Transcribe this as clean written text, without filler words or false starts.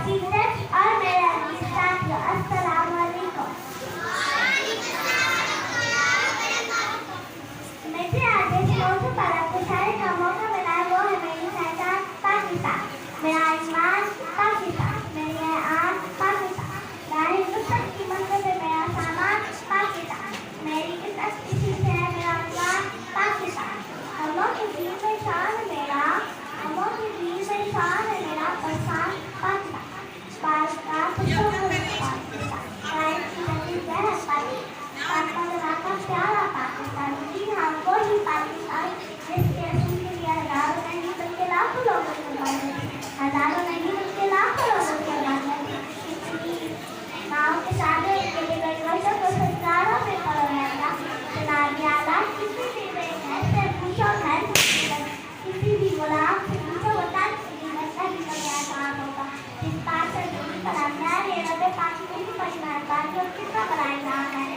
Teachers और मेरे साथियों, अस्सलाम वालेकुम। मुझे आज इस मौजू पर आपके सारे कामों का मिला है, वो है मेरी पहचान पाकिस्तान, मेरा ईमान पाकिस्तान, मेरी आन पाकिस्तान, मेरी हिंदुस्तान की मंजिल में मेरा सामान पाकिस्तान, मेरी इज्जत किसी से है मेरा ईमान पाकिस्तान। हमों की दिल में शान मेरा, हमों की दिल में शान है मेरा पहचान पाकिस्तान, पाकिस्तान पाकिस्तान, गाय की नदी जहर पाकिस्तान, का प्यारा पाकिस्तान, जी हाँ वही पाकिस्तान जिसके असूल के लिए हजारों नहीं बल्कि लाखों लोगों की कुर्बानी दी, हजारों नहीं बल्कि लाखों लोगों की कुर्बानी दी। माओ के सामने के लिए गई वर्षों को संसारों में परोया था, चुनावी आलात किसी भी बेघर से पूछो घर किसी भी गुलाम से पूछो वतन की नस्ल की क्या काम होगा, जिस बात से दूरी पर अन्याय है रबे पाकिस्तान की परिमाण बात जो कितना बड़ा इनाम है।